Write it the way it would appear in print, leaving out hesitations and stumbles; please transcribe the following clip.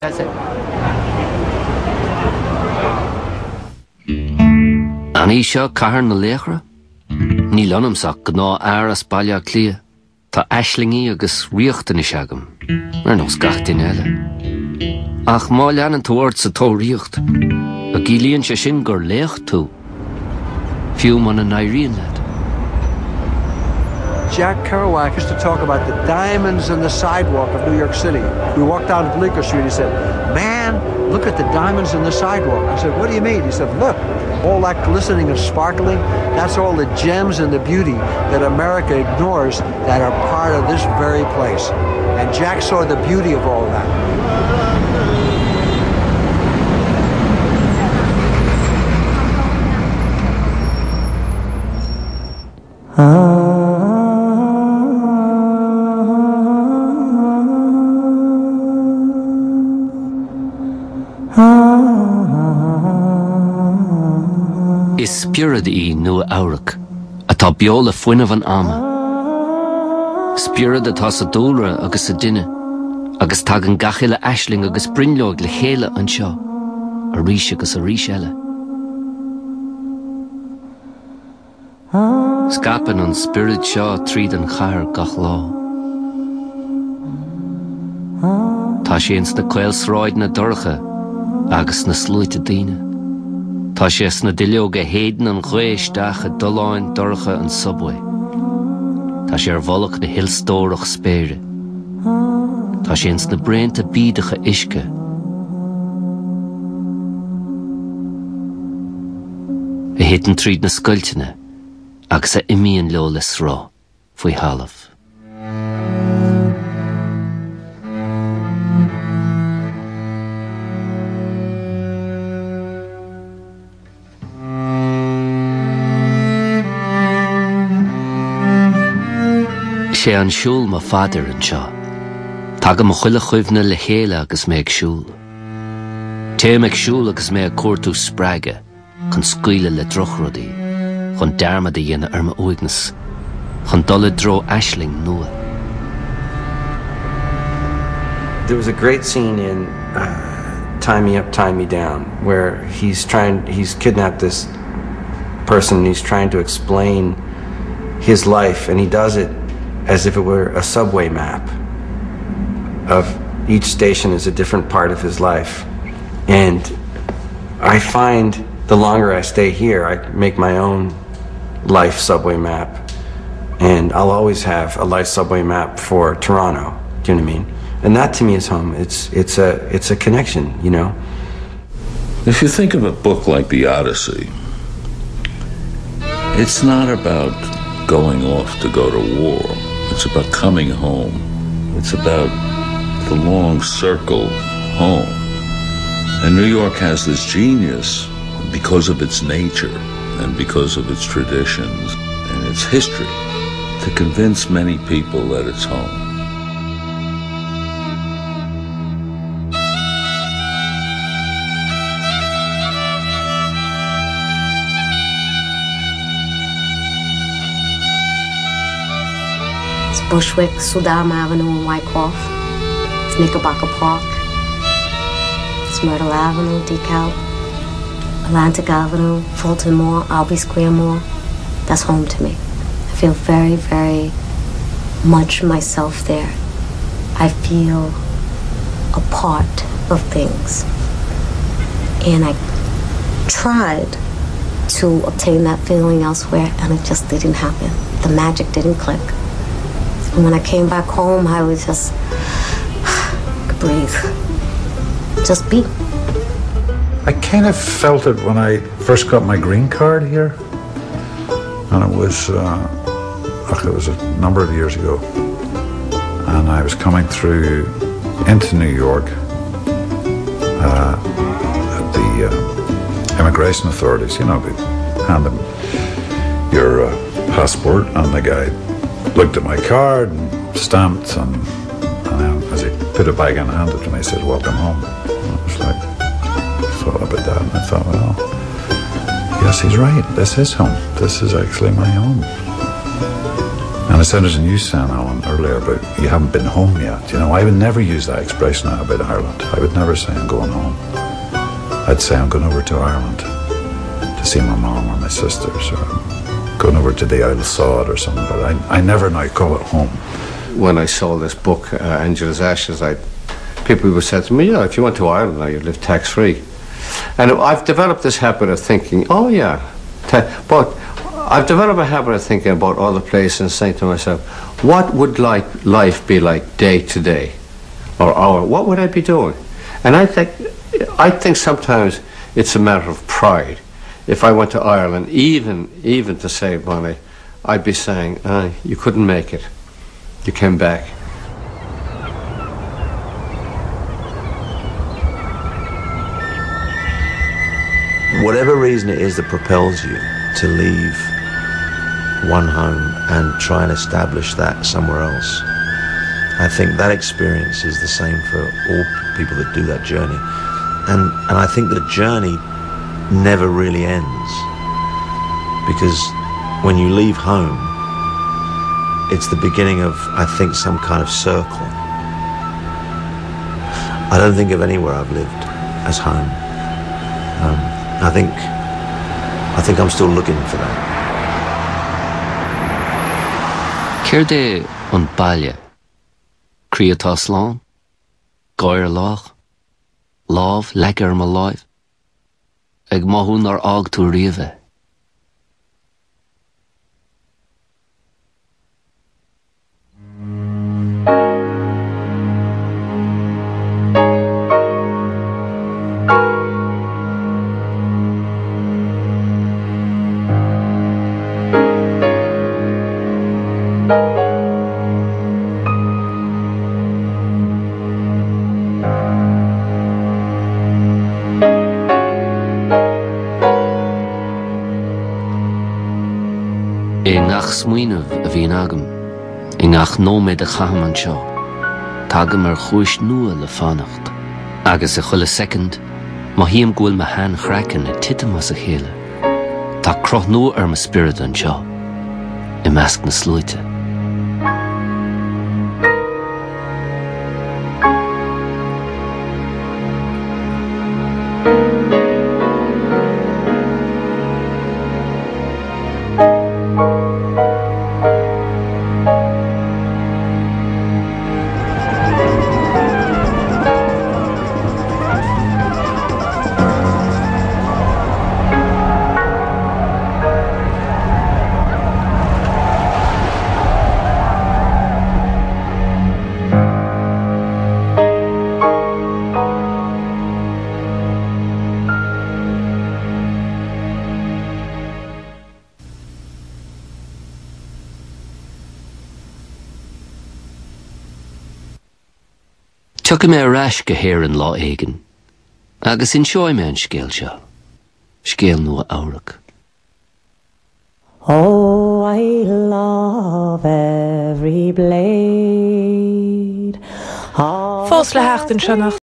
That's it. Annie seo cahar na léchra? Ní lonamsach gná áras bailile clia. Tá aislingi agus riochtan is agam. Nos gachtain eile. Ach má leanan tuaird sa tó riocht. A gílíonn sé sin gur lécht tú. Fiú man an Irene lad. Jack Kerouac used to talk about the diamonds in the sidewalk of New York City. We walked down Bleecker Street. He said, "Man, look at the diamonds in the sidewalk." I said, "What do you mean?" He said, "Look, all that glistening and sparkling, that's all the gems and the beauty that America ignores that are part of this very place." And Jack saw the beauty of all that. Is spiorad í nua áireach, atá beola foiineh an ama. Spiorad atá sa dúlra agus sa duine, agus tá an gachiile aisling agus brinleog le chéile an seo, a ríis agus a ríis eile. Scapan an spiorad seo tríd an chair gach lá. Tá séans na coilsráid na dorcha agus na slúite daoine. Tá sé na duileoga héidean an ghuéisteach a doláin dorcha an subway. Tá sé ar bholach na hillstóirech spéire. Tá sé na brainta bídacha isce. A héidean tríd na scoilteanna agus a imíonn leo le srá faoi halamh. sé an siúl má fadar an seo. Tá mo chuile chuimhne le chéile agus mé ag siúl. Té ag siúl agus mé ag cuairtú spráige chun scuile le drochrodí, chun dermad a dhéana arma uignas, chun dul dro aisling nua. There was a great scene in Tie Me Up, Tie Me Down, where he's kidnapped this person and he's trying to explain his life, and he does it as if it were a subway map of each station is a different part of his life. And I find the longer I stay here, I make my own life subway map, and I'll always have a life subway map for Toronto. Do you know what I mean? And that to me is home. It's a connection, you know. If you think of a book like The Odyssey, it's not about going off to go to war. It's about coming home. It's about the long circle home. And New York has this genius because of its nature and because of its traditions and its history to convince many people that it's home. Bushwick, Sudam Avenue in Wyckoff. It's Knickerbocker Park. It's Myrtle Avenue, DeKalb. Atlantic Avenue, Fulton Moore, Albee Square Moore. That's home to me. I feel very, very much myself there. I feel a part of things. And I tried to obtain that feeling elsewhere, and it just didn't happen. The magic didn't click. And when I came back home, I was just could breathe. Just be. I kind of felt it when I first got my green card here. And it was a number of years ago. And I was coming through into New York at the immigration authorities. You know, they hand them your passport, and the guy looked at my card and stamped, and then as he put it back in and handed it to me, he said, "Welcome home." And I was like, I thought about that, and I thought, well, yes, he's right. This is home. This is actually my home. And I said it in you saying, Alan, earlier about you haven't been home yet. You know, I would never use that expression now about Ireland. I would never say I'm going home. I'd say I'm going over to Ireland to see my mom or my sisters, or going over to the Isle of Sod or something, but I never now call it home. When I sold this book, Angela's Ashes, people would say to me, yeah, if you went to Ireland now, you'd live tax-free. And I've developed this habit of thinking, oh yeah, but I've developed a habit of thinking about other places and saying to myself, what would life be like day to day, or hour? What would I be doing? And I think sometimes it's a matter of pride. If I went to Ireland, even to save money, I'd be saying, you couldn't make it. You came back. Whatever reason it is that propels you to leave one home and try and establish that somewhere else, I think that experience is the same for all people that do that journey. And I think the journey never really ends, because when you leave home, it's the beginning of, I think, some kind of circle. I don't think of anywhere I've lived as home. I think I'm still looking for that. Céirde an baile, Críatá Slán, Gáir Lách, Láv legar ma láimh, ag maithún ar ág tú riamh. I ngach smuoinmh a bhíon agam, I ngach nóméid a chaham anseo, tagam ar chúis nua le fanacht. Agus a chuile second, má híam gúil ma hand chracan a titam as a chéile. Tá croch nua ar ma spirit anseo, I measc na slúite. Tucha mé arás go héir an lá éigean, agus in seoim mé an scéal seo, scéal nua amhrach. Oh, I love every blade. Fós le heachtain seo nach